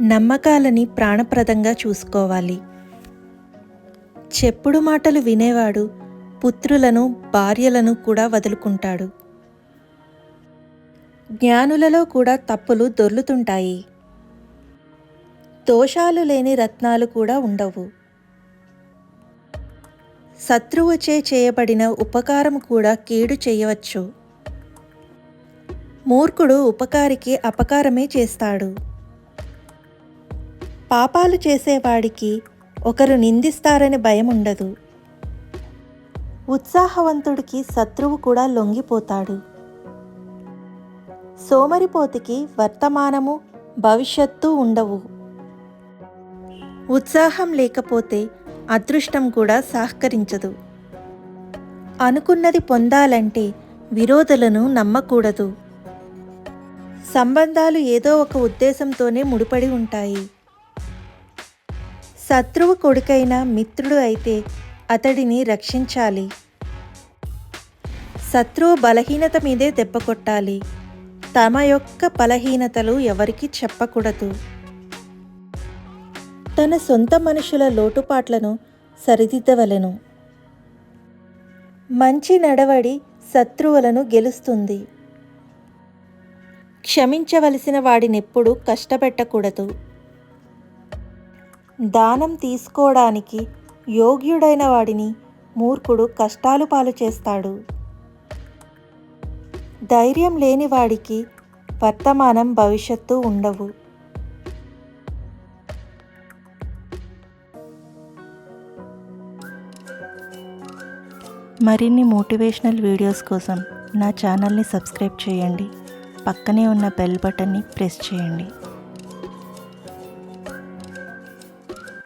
నమ్మకాలని ప్రాణప్రదంగా చూసుకోవాలి. చెప్పుడు మాటలు వినేవాడు పుత్రులను భార్యలను కూడా వదులుకుంటాడు. జ్ఞానులలో కూడా తప్పులు దొర్లుతుంటాయి. దోషాలు లేని రత్నాలు కూడా ఉండవు. శత్రువుచే చేయబడిన ఉపకారం కూడా కీడు చేయవచ్చు. మూర్ఖుడు ఉపకారికి అపకారమే చేస్తాడు. పాపాలు చేసేవాడికి ఒకరు నిందిస్తారని భయం ఉండదు. ఉత్సాహవంతుడికి శత్రువు కూడా లొంగిపోతాడు. సోమరిపోతికి వర్తమానము భవిష్యత్తు ఉండవు. ఉత్సాహం లేకపోతే అదృష్టం కూడా సహకరించదు. అనుకున్నది పొందాలంటే విరోధులను నమ్మకూడదు. సంబంధాలు ఏదో ఒక ఉద్దేశంతోనే ముడిపడి ఉంటాయి. శత్రువు కొడుకైన మిత్రుడు అయితే అతడిని రక్షించాలి. శత్రువు బలహీనత మీదే దెబ్బ కొట్టాలి. తమ యొక్క బలహీనతలు ఎవరికీ చెప్పకూడదు. తన సొంత మనుషుల లోటుపాట్లను సరిదిద్దవలెను. మంచి నడవడి శత్రువులను గెలుస్తుంది. క్షమించవలసిన వాడినెప్పుడు కష్టపెట్టకూడదు. దానం తీసుకోవడానికి యోగ్యుడైన వాడిని మూర్ఖుడు కష్టాలు పాలు చేస్తాడు. ధైర్యం లేని వాడికి వర్తమానం భవిష్యత్తు ఉండవు. మరిన్ని మోటివేషనల్ వీడియోస్ కోసం నా ఛానల్ని సబ్స్క్రైబ్ చేయండి. పక్కనే ఉన్న బెల్ బటన్ని ప్రెస్ చేయండి.